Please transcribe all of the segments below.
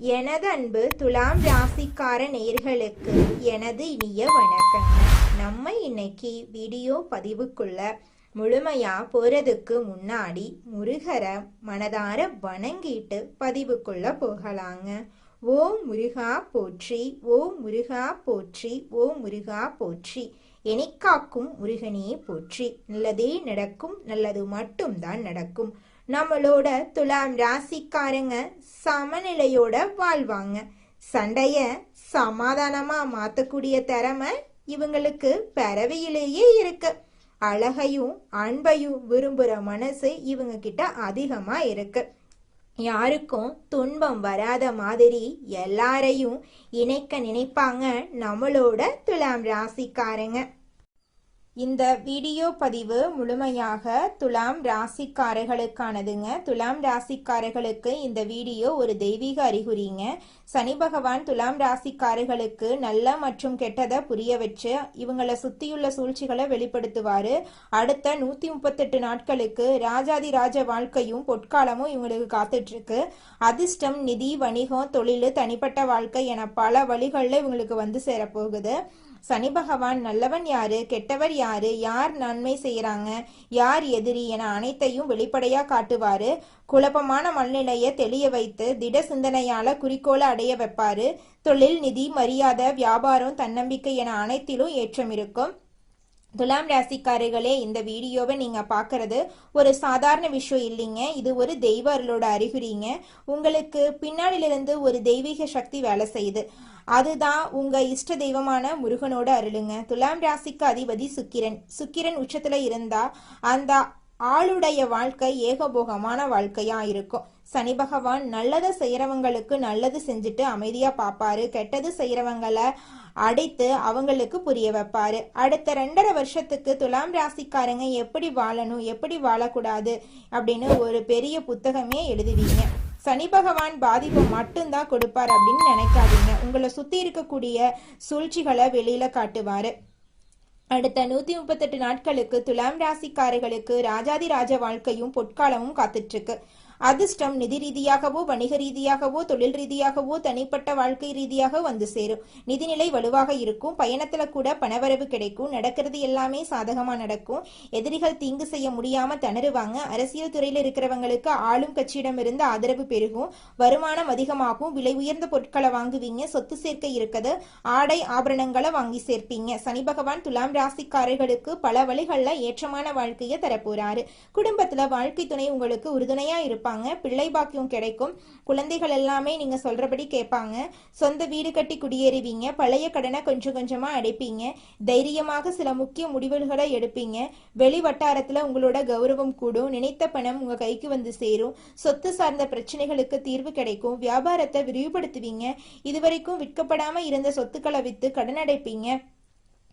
எனது அன்பு துலாம் ராசிக்கார நேயர்களுக்கு எனது இனிய வணக்கங்க. நம்ம இன்னைக்கு வீடியோ பதிவுக்குள்ள முழுமையா போறதுக்கு முன்னாடி முருகரை மனதார வணங்கிட்டு பதிவுக்குள்ள போகலாங்க. ஓம் முருகா போற்றி, ஓம் முருகா போற்றி, ஓம் முருகா போற்றி. எனிக்காக்கும் முருகனே போற்றி. நல்லதே நடக்கும், நல்லது மட்டும்தான் நடக்கும். நம்மளோட துலாம் ராசிக்காரங்க சமநிலையோட வாழ்வாங்க. சண்டைய சமாதானமா மாத்தக்கூடிய திறமை இவங்களுக்கு பிறவியிலேயே இருக்கு. அழகையும் அன்பையும் விரும்புற மனசு இவங்க கிட்ட அதிகமா இருக்கு. யாருக்கும் துன்பம் வராத மாதிரி எல்லாரையும் இணைக்க நினைப்பாங்க நம்மளோட துலாம் ராசிக்காரங்க. இந்த வீடியோ பதிவு முழுமையாக துலாம் ராசிக்காரர்களுக்கானதுங்க. துலாம் ராசிக்காரர்களுக்கு இந்த வீடியோ ஒரு தெய்வீக அறிகுறிங்க. சனி பகவான் துலாம் ராசிக்காரர்களுக்கு நல்ல மற்றும் கெட்டதை புரிய வச்சு இவங்களை சுத்தியுள்ள சூழ்ச்சிகளை வெளிப்படுத்துவாரு. அடுத்த 138 நாட்களுக்கு ராஜாதி ராஜ வாழ்க்கையும் பொற்காலமும் இவங்களுக்கு காத்துட்டு இருக்கு. அதிர்ஷ்டம், நிதி, வணிகம், தொழில், தனிப்பட்ட வாழ்க்கை என பல வழிகளில் இவங்களுக்கு வந்து சேரப்போகுது. சனி பகவான் நல்லவன் யாரு, கெட்டவர் யாரு, யார் நன்மை செய்யறாங்க, யார் எதிரி என அனைத்தையும் வெளிப்படையா காட்டுவாரு. குழப்பமான மனநிலையை தெளிய வைத்து திட சிந்தனையால குறிக்கோளை அடைய வைப்பாரு. தொழில், நிதி, மரியாதை, வியாபாரம், தன்னம்பிக்கை என அனைத்திலும் ஏற்றம் இருக்கும். துலாம் ராசிக்காரர்களே, இந்த வீடியோவை நீங்க பாக்குறது ஒரு சாதாரண விஷயம் இல்லைங்க. இது ஒரு தெய்வ அருளோட அறிகுறிங்க. உங்களுக்கு பின்னாடியிலிருந்து ஒரு தெய்வீக சக்தி வேலை செய்யுது. அதுதான் உங்க இஷ்ட தெய்வமான முருகனோட அருளுங்க. துலாம் ராசிக்கு அதிபதி சுக்கிரன். சுக்கிரன் உச்சத்துல இருந்தா அந்த ஆளுடைய வாழ்க்கை ஏகபோகமான வாழ்க்கையா இருக்கும். சனி பகவான் நல்லதை செய்யறவங்களுக்கு நல்லது செஞ்சுட்டு அமைதியா பாப்பாரு. கெட்டது செய்யறவங்களை அடைத்து அவங்களுக்கு புரிய வைப்பாரு. அடுத்த 2.5 வருஷத்துக்கு துலாம் ராசிக்காரங்க எப்படி வாழணும், எப்படி வாழக்கூடாது அப்படின்னு ஒரு பெரிய புத்தகமே எழுதுவீங்க. சனி பகவான் பாதிப்பு மட்டும்தான் கொடுப்பார் அப்படின்னு நினைக்காதீங்க. உங்களை சுத்தி இருக்கக்கூடிய சூழ்ச்சிகளை வெளியில காட்டுவாரு. அடுத்த 138 நாட்களுக்கு துலாம் ராசிக்காரர்களுக்கு ராஜாதி ராஜ வாழ்க்கையும் பொற்காலமும் காத்துட்டு இருக்கு. அதிர்ஷ்டம் நிதி ரீதியாகவோ, வணிக ரீதியாகவோ, தொழில் ரீதியாகவோ, தனிப்பட்ட வாழ்க்கை ரீதியாக வந்து சேரும். நிதிநிலை வலுவாக இருக்கும். பயணத்துல கூட பணவரவு கிடைக்கும். நடக்கிறது எல்லாமே சாதகமா நடக்கும். எதிரிகள் தீங்கு செய்ய முடியாம திணறுவாங்க. அரசியல் துறையில இருக்கிறவங்களுக்கு ஆளும் கட்சியிடம் இருந்து ஆதரவு பெருகும். வருமானம் அதிகமாகும். விலை உயர்ந்த பொருட்களை வாங்குவீங்க. சொத்து சேர்க்கை இருக்குது. ஆடை ஆபரணங்களை வாங்கி சேர்ப்பீங்க. சனி பகவான் துலாம் ராசிக்காரர்களுக்கு பல வழிகள்ல ஏற்றமான வாழ்க்கையை தரப்போறாரு. குடும்பத்துல வாழ்க்கை துணை உங்களுக்கு உறுதுணையா இருப்பாங்க. பிள்ளை பாக்கியம் கிடைக்கும். குழந்தைகள் எல்லாமே நீங்க சொல்றபடி கேட்பாங்க. சொந்த வீடு கட்டி குடியேறுவீங்க. பழைய கடனை கொஞ்சம் கொஞ்சமா அடைப்பீங்க. தைரியமாக சில முக்கிய முடிவுகளை எடுப்பீங்க. வெளி வட்டாரத்துல உங்களோட கௌரவம் கூடும். நினைத்த பணம் உங்க கைக்கு வந்து சேரும். சொத்து சார்ந்த பிரச்சனைகளுக்கு தீர்வு கிடைக்கும். வியாபாரத்தை விரிவுபடுத்துவீங்க. இதுவரைக்கும் விற்கப்படாம இருந்த சொத்துக்களை வித்து கடன் அடைப்பீங்க.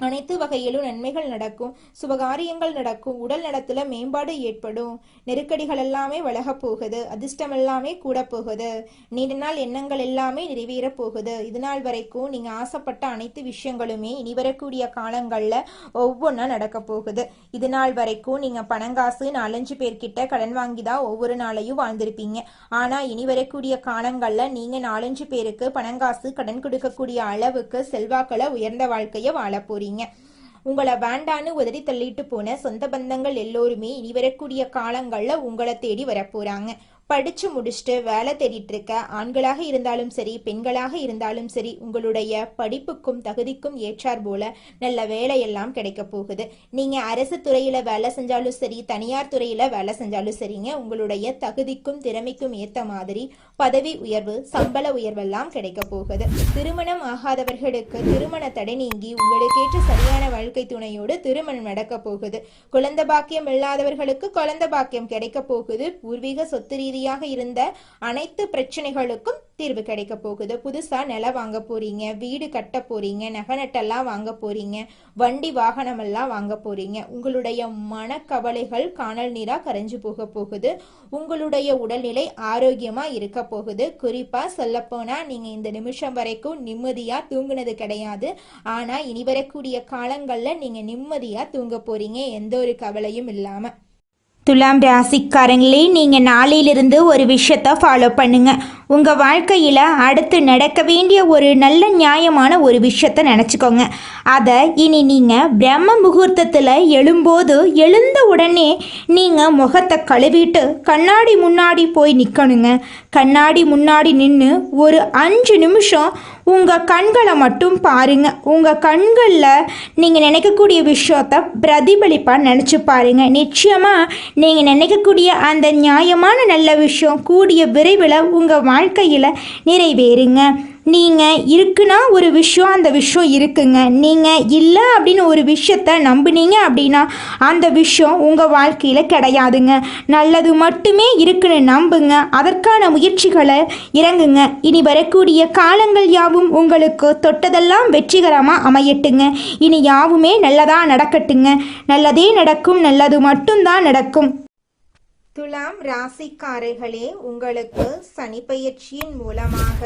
அனைத்து வகையிலும் நன்மைகள் நடக்கும். சுபகாரியங்கள் நடக்கும். உடல் நலத்துல மேம்பாடு ஏற்படும். நெருக்கடிகள் எல்லாமே விலக போகுது. அதிர்ஷ்டம் எல்லாமே கூட போகுது. நீண்ட நாள் எண்ணங்கள் எல்லாமே நிறைவேற போகுது. இது நாள் வரைக்கும் நீங்க ஆசைப்பட்ட அனைத்து விஷயங்களுமே இனி வரக்கூடிய காலங்கள்ல ஒவ்வொன்றா நடக்க போகுது. இது நாள் வரைக்கும் நீங்க பணங்காசு 4-5 பேர்கிட்ட கடன் வாங்கிதான் ஒவ்வொரு நாளையும் வாழ்ந்திருப்பீங்க. ஆனா இனி வரக்கூடிய காலங்கள்ல நீங்க 4-5 பேருக்கு பணங்காசு கடன் கொடுக்கக்கூடிய அளவுக்கு செல்வாக்களை உயர்ந்த வாழ்க்கைய வாழ போறீங்க. உங்களை வேண்டான்னு உதறி தள்ளிட்டு போன சொந்த பந்தங்கள் எல்லோருமே இனி வரக்கூடிய காலங்கள்ல உங்களை தேடி வரப்போறாங்க. படிச்சு முடிச்சுட்டு வேலை தேடிட்டு இருக்க ஆண்களாக இருந்தாலும் சரி, பெண்களாக இருந்தாலும் சரி, உங்களுடைய படிப்புக்கும் தகுதிக்கும் ஏற்றார் போல நல்ல வேலையெல்லாம் கிடைக்க போகுது. நீங்க அரசு துறையில வேலை செஞ்சாலும் சரி, தனியார் துறையில வேலை செஞ்சாலும் சரிங்க, உங்களுடைய தகுதிக்கும் திறமைக்கும் ஏத்த மாதிரி பதவி உயர்வு, சம்பள உயர்வெல்லாம் கிடைக்க போகுது. திருமணம் ஆகாதவர்களுக்கு திருமண தடை நீங்கி உங்களுக்கேற்ற சரியான வாழ்க்கை துணையோடு திருமணம் நடக்க போகுது. குழந்தை பாக்கியம் இல்லாதவர்களுக்கு குழந்தை பாக்கியம் கிடைக்க போகுது. பூர்வீக சொத்து ரீதியாக இருந்த அனைத்து பிரச்சனைகளுக்கும் தீர்வு கிடைக்க போகுது. புதுசா நிலம் வாங்க போறீங்க. வீடு கட்ட போறீங்க. நகை நட்டெல்லாம் வாங்க போறீங்க. வண்டி வாகனம் எல்லாம் வாங்க போறீங்க. உங்களுடைய மனக்கவலைகள் காணல் நீரா கரைஞ்சு போக போகுது. உங்களுடைய உடல்நிலை ஆரோக்கியமா இருக்க போகுது. குறிப்பா சொல்ல போனா நீங்க இந்த நிமிஷம் வரைக்கும் நிம்மதியா தூங்குனது கிடையாது. ஆனா இனி வரக்கூடிய காலங்கள்ல நீங்க நிம்மதியா தூங்க போறீங்க, எந்த ஒரு கவலையும் இல்லாம. துலாம் ராசிக்காரங்களே, நீங்கள் நாளையிலிருந்து ஒரு விஷயத்தை ஃபாலோ பண்ணுங்க. உங்கள் வாழ்க்கையில் அடுத்து நடக்க வேண்டிய ஒரு நல்ல நியாயமான ஒரு விஷயத்தை நினச்சிக்கோங்க. அதை இனி நீங்கள் பிரம்ம முகூர்த்தத்தில் எழுந்த உடனே நீங்கள் முகத்தை கழுவிட்டு கண்ணாடி முன்னாடி போய் நிற்கணுங்க. கண்ணாடி முன்னாடி நின்று ஒரு 5 நிமிஷம் உங்கள் கண்களை மட்டும் பாருங்கள். உங்கள் கண்களில் நீங்கள் நினைக்கக்கூடிய விஷயத்தை பிரதிபலிப்பாக நினச்சி பாருங்கள். நிச்சயமாக நீங்கள் நினைக்கக்கூடிய அந்த நியாயமான நல்ல விஷயம் கூடிய விரைவில் உங்கள் வாழ்க்கையில் நிறைவேறுங்க. நீங்கள் இருக்குன்னா ஒரு விஷயம், அந்த விஷயம் இருக்குங்க. நீங்கள் இல்லை அப்படின்னு ஒரு விஷயத்த நம்புனீங்க அப்படின்னா அந்த விஷயம் உங்கள் வாழ்க்கையில் கிடையாதுங்க. நல்லது மட்டுமே இருக்குன்னு நம்புங்க. அதற்கான முயற்சிகளை இறங்குங்க. இனி வரக்கூடிய காலங்கள் யாவும் உங்களுக்கு தொட்டதெல்லாம் வெற்றிகரமாக அமையட்டுங்க. இனி யாவுமே நல்லதாக நடக்கட்டுங்க. நல்லதே நடக்கும், நல்லது மட்டும்தான் நடக்கும். துலாம் ராசிக்காரர்களே, உங்களுக்கு சனி பயிற்சியின் மூலமாக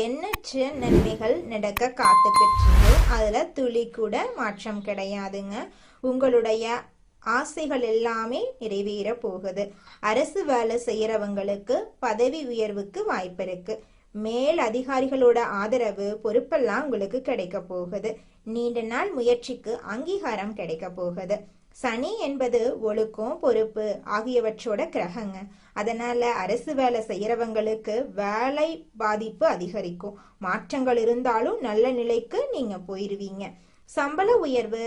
எண்ணற்ற நன்மைகள் நடக்க காத்துக்கிட்டு, அதில் துளி கூட மாற்றம் கிடையாதுங்க. உங்களுடைய ஆசைகள் எல்லாமே நிறைவேற போகுது. அரசு வேலை செய்கிறவங்களுக்கு பதவி உயர்வுக்கு வாய்ப்பு இருக்கு. மேல் அதிகாரிகளோட ஆதரவு, பொறுப்பெல்லாம் உங்களுக்கு கிடைக்க போகுது. நீண்ட நாள் முயற்சிக்கு அங்கீகாரம் கிடைக்க போகுது. சனி என்பது ஒழுக்கம், பொறுப்பு ஆகியவற்றோட கிரகங்க. அதனால அரசு வேலை செய்யறவங்களுக்கு வேலை பாதிப்பு அதிகரிக்கும். மாற்றங்கள் இருந்தாலும் நல்ல நிலைக்கு நீங்க போயிருவீங்க. சம்பள உயர்வு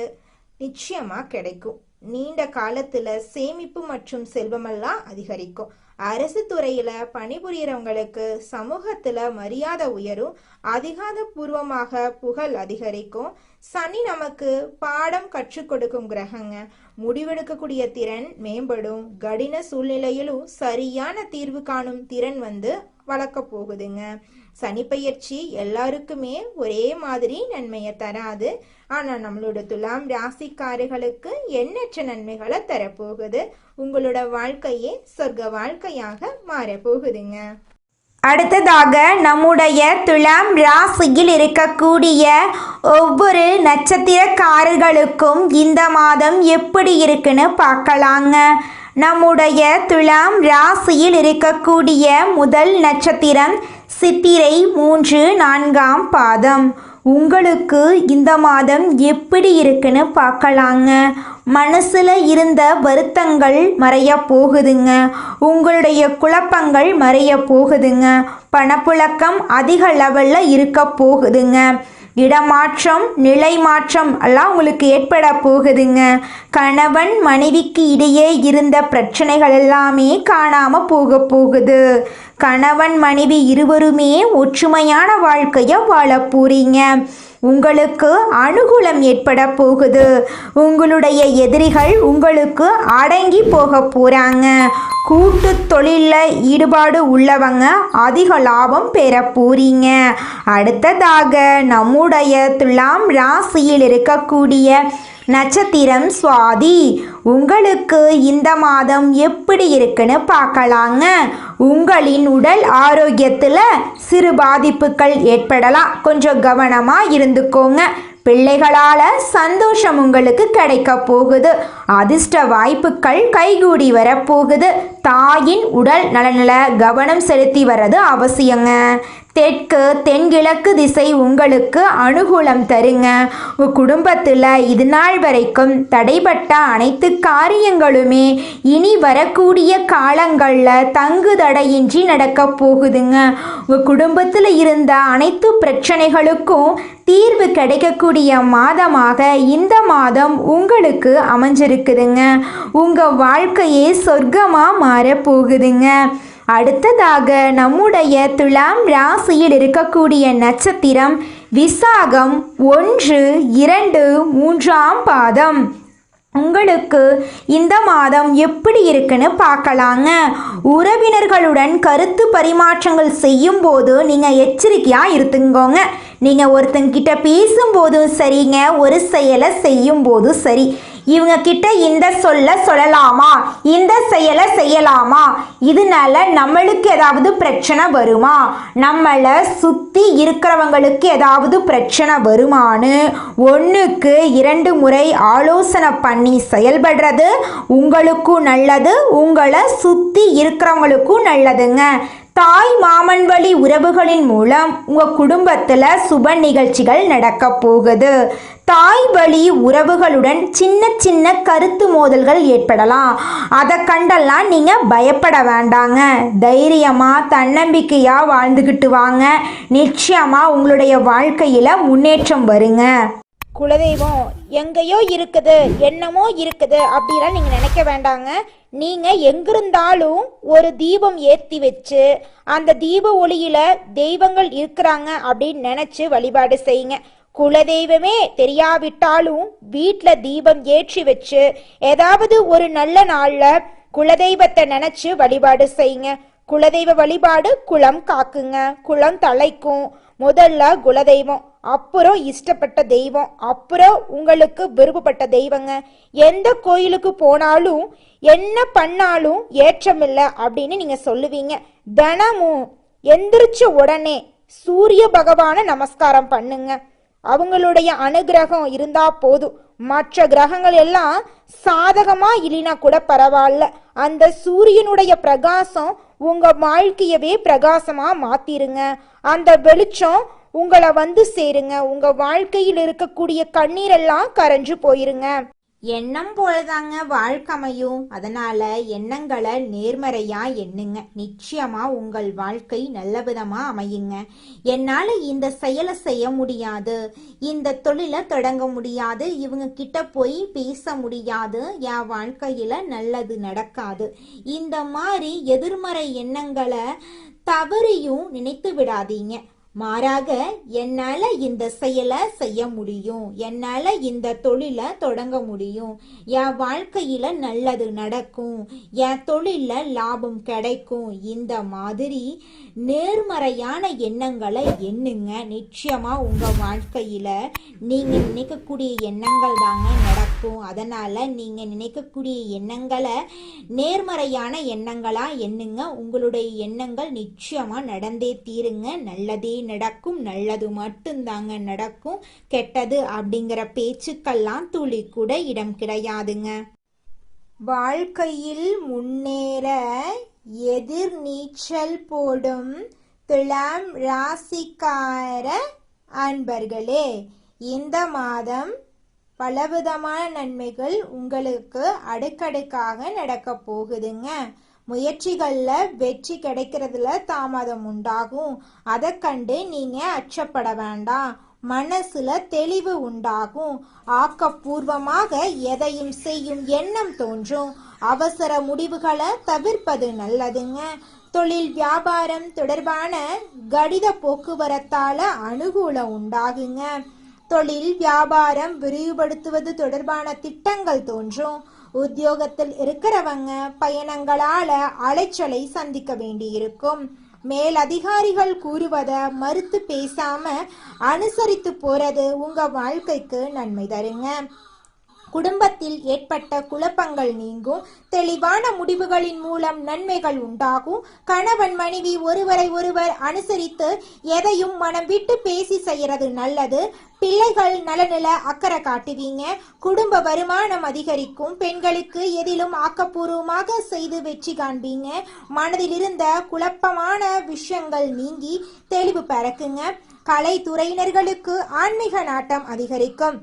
நிச்சயமா கிடைக்கும். நீண்ட காலத்துல சேமிப்பு மற்றும் செல்வமெல்லாம் அதிகரிக்கும். அரசு துறையில பணிபுரியறவங்களுக்கு சமூகத்துல மரியாதை உயரும். அதிகாரபூர்வமாக புகழ் அதிகரிக்கும். சனி நமக்கு பாடம் கற்றுக் கொடுக்கும் கிரகங்க. முடிவெடுக்கக்கூடிய திறன் மேம்படும். கடின சூழ்நிலையிலும் சரியான தீர்வு காணும் திறன் வளர்க்க போகுதுங்க. சனி பயிற்சி எல்லாருக்குமே ஒரே மாதிரி நன்மையை தராது. ஆனா நம்மளோட துலாம் ராசிக்காரர்களுக்கு எண்ணற்ற நன்மைகளை தரப்போகுது. உங்களோட வாழ்க்கையே சொர்க்க வாழ்க்கையாக மாறப்போகுதுங்க. அடுத்ததாக நம்முடைய துலாம் ராசியில் இருக்கக்கூடிய ஒவ்வொரு நட்சத்திரக்காரர்களுக்கும் இந்த மாதம் எப்படி இருக்குன்னு பார்க்கலாங்க. நம்முடைய துலாம் ராசியில் இருக்கக்கூடிய முதல் நட்சத்திரம் சித்திரை 3, 4ஆம் பாதம். உங்களுக்கு இந்த மாதம் எப்படி இருக்குன்னு பார்க்கலாங்க. மனசுல இருந்த வருத்தங்கள் மறைய போகுதுங்க. உங்களுடைய குழப்பங்கள் மறைய போகுதுங்க. பணப்புழக்கம் அதிக லெவலில் இருக்க போகுதுங்க. இடமாற்றம், நிலை மாற்றம் எல்லாம் உங்களுக்கு ஏற்பட போகுதுங்க. கணவன் மனைவிக்கு இடையே இருந்த பிரச்சனைகள் எல்லாமே காணாமல் போகுது. கணவன் மனைவி இருவருமே ஒற்றுமையான வாழ்க்கையை வாழ போறீங்க. உங்களுக்கு அனுகூலம் ஏற்பட போகுது. உங்களுடைய எதிரிகள் உங்களுக்கு அடங்கி போக போறாங்க. கூட்டு தொழிலில் ஈடுபாடு உள்ளவங்க அதிக லாபம் பெற போறீங்க. அடுத்ததாக நம்முடைய துலாம் ராசியில் இருக்கக்கூடிய நட்சத்திரம் சுவாதி. உங்களுக்கு இந்த மாதம் எப்படி இருக்குன்னு பார்க்கலாங்க. உங்களின் உடல் ஆரோக்கியத்தில் சிறு பாதிப்புகள் ஏற்படலாம். கொஞ்சம் கவனமாக இருந்துக்கோங்க. பிள்ளைகளால் சந்தோஷம் உங்களுக்கு கிடைக்க போகுது. அதிர்ஷ்ட வாய்ப்புகள் கைகூடி வரப்போகுது. தாயின் உடல் நலனில் கவனம் செலுத்தி வர்றது அவசியங்க. தெற்கு தென்கிழக்கு திசை உங்களுக்கு அனுகூலம் தருங்க. உங்கள் குடும்பத்தில் இது நாள் வரைக்கும் தடைப்பட்ட அனைத்து காரியங்களுமே இனி வரக்கூடிய காலங்களில் தங்கு தடையின்றி நடக்க போகுதுங்க. உங்கள் குடும்பத்தில் இருந்த அனைத்து பிரச்சனைகளுக்கும் தீர்வு கிடைக்கக்கூடிய மாதமாக இந்த மாதம் உங்களுக்கு அமைஞ்சிருக்குதுங்க. உங்கள் வாழ்க்கையே சொர்க்கமாக மாறப்போகுதுங்க. அடுத்ததாக நம்முடைய துலாம் ராசியில் இருக்கக்கூடிய நட்சத்திரம் விசாகம் 1, 2, 3ஆம் பாதம். உங்களுக்கு இந்த மாதம் எப்படி இருக்குன்னு பார்க்கலாங்க. உறவினர்களுடன் கருத்து பரிமாற்றங்கள் செய்யும் போது நீங்கள் எச்சரிக்கையாக இருந்துங்கோங்க. நீங்கள் ஒருத்தங்கிட்ட பேசும்போதும் சரிங்க, ஒரு செயலை செய்யும் போதும் சரி, இவங்க கிட்ட இந்த சொல்ல சொல்லலாமா, இந்த செயலை செய்யலாமா, இதனால நம்மளுக்கு ஏதாவது பிரச்சனை வருமா, நம்மளை சுற்றி இருக்கிறவங்களுக்கு ஏதாவது பிரச்சனை வருமானு 1க்கு 2 முறை ஆலோசனை பண்ணி செயல்படுறது உங்களுக்கும் நல்லது, உங்களை சுற்றி இருக்கிறவங்களுக்கும் நல்லதுங்க. தாய் மாமன் வழி உறவுகளின் மூலம் உங்கள் குடும்பத்தில் சுப நிகழ்ச்சிகள் நடக்க போகுது. தாய் வழி உறவுகளுடன் சின்ன சின்ன கருத்து மோதல்கள் ஏற்படலாம். அதை கண்டெல்லாம் நீங்கள் பயப்பட வேண்டாங்க. தைரியமாக தன்னம்பிக்கையாக வாழ்ந்துக்கிட்டு வாங்க. நிச்சயமாக உங்களுடைய வாழ்க்கையில் முன்னேற்றம் வருங்க. குலதெய்வம் எங்கேயோ இருக்குது, என்னமோ இருக்குது அப்படிலாம் நீங்கள் நினைக்க வேண்டாங்க. நீங்கள் எங்கிருந்தாலும் ஒரு தீபம் ஏற்றி வச்சு அந்த தீப ஒளியில் தெய்வங்கள் இருக்கிறாங்க அப்படின்னு நினச்சி வழிபாடு செய்யுங்க. குலதெய்வமே தெரியாவிட்டாலும் வீட்டில் தீபம் ஏற்றி வச்சு ஏதாவது ஒரு நல்ல நாளில் குலதெய்வத்தை நினச்சி வழிபாடு செய்யுங்க. குலதெய்வ வழிபாடு குலம் காக்குங்க, குலம் தலைக்கும். முதல்ல குலதெய்வம், அப்புறம் இஷ்டப்பட்ட தெய்வம், அப்புறம் உங்களுக்கு விருப்பப்பட்ட தெய்வங்க. எந்த கோயிலுக்கு போனாலும் என்ன பண்ணாலும் ஏற்றமில்லை அப்படின்னு நீங்க சொல்லுவீங்க. தினமும் எந்திரிச்ச உடனே சூரிய பகவானை நமஸ்காரம் பண்ணுங்க. அவங்களுடைய அனுகிரகம் இருந்தா போதும். மற்ற கிரகங்கள் எல்லாம் சாதகமா இல்லைனா கூட பரவாயில்ல, அந்த சூரியனுடைய பிரகாசம் உங்க வாழ்க்கையவே பிரகாசமா மாத்திருங்க. அந்த வெளிச்சம் உங்களை வந்து சேருங்க. உங்க வாழ்க்கையில் இருக்கக்கூடிய கண்ணீரெல்லாம் கரைஞ்சு போயிருங்க. எண்ணம் போலதாங்க வாழ்க்கையும். அதனால எண்ணங்களை நேர்மறையா எண்ணுங்க. நிச்சயமா உங்கள் வாழ்க்கை நல்ல விதமா அமையுங்க. என்னால இந்த செயலை செய்ய முடியாது, இந்த தொழிலை தொடங்க முடியாது, இவங்க கிட்ட போய் பேச முடியாது, என் வாழ்க்கையில நல்லது நடக்காது, இந்த மாதிரி எதிர்மறை எண்ணங்களை தவறியும் நினைத்து விடாதீங்க. மாறாக என்னால இந்த செயலை செய்ய முடியும், என்னால இந்த தொழிலை தொடங்க முடியும், என் வாழ்க்கையில நல்லது நடக்கும், என் தொழில லாபம் கிடைக்கும், இந்த மாதிரி நேர்மறையான எண்ணங்களை எண்ணுங்க. நிச்சயமா உங்க வாழ்க்கையில நீங்க நினைக்கக்கூடிய எண்ணங்கள் தாங்க நடக்கும். அதனால நீங்க நினைக்கக்கூடிய எண்ணங்களை நேர்மறையான எண்ணங்களா எண்ணுங்க. உங்களுடைய எண்ணங்கள் நிச்சயமா நடந்தே தீருங்க. நல்லதே நடக்கும், நல்லது மட்டும்தாங்க நடக்கும். கெட்டது அப்படிங்கிற பேச்சுக்கெல்லாம் துளி கூட இடம் கிடையாதுங்க. வாழ்க்கையில் முன்னேற எதிர் நீச்சல் போடும் துலாம் ராசிக்கார அன்பர்களே, இந்த மாதம் பலவிதமான நன்மைகள் உங்களுக்கு அடுக்கடுக்காக நடக்க போகுதுங்க. முயற்சிகளில் வெற்றி கிடைக்கிறதுல தாமதம் உண்டாகும். அதை கண்டு நீங்க அச்சப்பட வேண்டாம். மனசுல தெளிவு உண்டாகும். ஆக்கப்பூர்வமாக எதையும் செய்யும் எண்ணம் தோன்றும். அவசர முடிவுகளை தவிர்ப்பது நல்லதுங்க. தொழில் வியாபாரம் தொடர்பான கடித போக்குவரத்தால அனுகூலம் உண்டாகுங்க. தொழில் வியாபாரம் விரிவுபடுத்துவது தொடர்பான திட்டங்கள் தோன்றும். உத்தியோகத்தில் இருக்கிறவங்க பயணங்களால அலைச்சலை சந்திக்க வேண்டியிருக்கும். மேல் அதிகாரிகள் கூறுவதை மறுத்து பேசாம அனுசரித்து போறது உங்க வாழ்க்கைக்கு நன்மை தருங்க. குடும்பத்தில் ஏற்பட்ட குழப்பங்கள் நீங்கும். தெளிவான முடிவுகளின் மூலம் நன்மைகள் உண்டாகும். கணவன் மனைவி ஒருவரை ஒருவர் அனுசரித்து எதையும் மனம் விட்டு பேசி செய்யறது நல்லது. பிள்ளைகள் நலனில அக்கறை காட்டுவீங்க. குடும்ப வருமானம் அதிகரிக்கும். பெண்களுக்கு எதிலும் ஆக்கப்பூர்வமாக செய்து வெற்றி காண்பீங்க. மனதில் இருந்த குழப்பமான விஷயங்கள் நீங்கி தெளிவு பிறக்குங்க. கலைத்துறையினர்களுக்கு ஆன்மீக நாட்டம் அதிகரிக்கும்.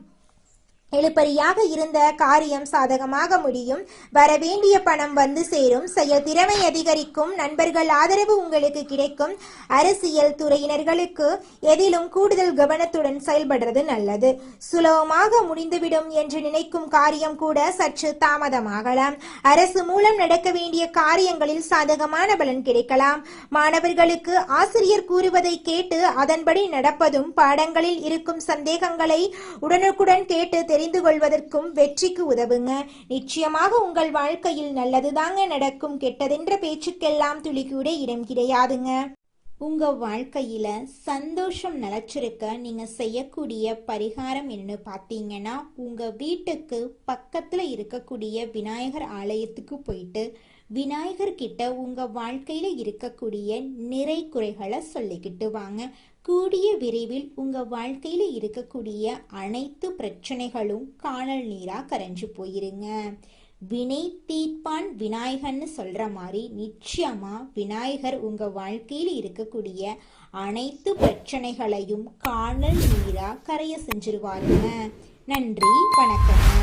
இழுபறியாக இருந்த காரியம் சாதகமாக முடியும். வரவேண்டிய பணம் வந்து சேரும். செயல் திறமை அதிகரிக்கும். நண்பர்கள் ஆதரவு உங்களுக்கு கிடைக்கும். அரசியல் துறையினர்களுக்கு எதிலும் கூடுதல் கவனத்துடன் செயல்படுறது நல்லது. சுலபமாக முடிந்துவிடும் என்று நினைக்கும் காரியம் கூட சற்று தாமதமாகலாம். அரசு மூலம் நடக்க வேண்டிய காரியங்களில் சாதகமான பலன் கிடைக்கலாம். மாணவர்களுக்கு ஆசிரியர் கூறுவதை கேட்டு அதன்படி நடப்பதும், பாடங்களில் இருக்கும் சந்தேகங்களை உடனுக்குடன் கேட்டு தெரிந்து கொள்வதற்கும் வெற்றிக்கு உதவுங்க. நிச்சயமாக உங்கள் வாழ்க்கையில் நல்லதுதாங்க நடக்கும். கெட்டதென்ற பேச்சுக்கெல்லாம் துளி கூட இடம் கிடையாதுங்க. உங்கள் வாழ்க்கையில் சந்தோஷம் நிலச்சிருக்க நீங்கள் செய்யக்கூடிய பரிகாரம் என்னன்னு பார்த்தீங்கன்னா, உங்கள் வீட்டுக்கு பக்கத்தில் இருக்கக்கூடிய விநாயகர் ஆலயத்துக்கு போயிட்டு விநாயகர்கிட்ட உங்கள் வாழ்க்கையில் இருக்கக்கூடிய நிறை குறைகளை சொல்லிக்கிட்டு வாங்க. கூடிய விரைவில் உங்கள் வாழ்க்கையில் இருக்கக்கூடிய அனைத்து பிரச்சனைகளும் காணல் நீராக கரைஞ்சு போயிருங்க. வினை தீர்ப்பான் விநாயகர்னு சொல்கிற மாதிரி நிச்சயமாக விநாயகர் உங்கள் வாழ்க்கையில் இருக்கக்கூடிய அனைத்து பிரச்சனைகளையும் காணல் நீராக கரைய செஞ்சிருவாருங்க. நன்றி, வணக்கம்.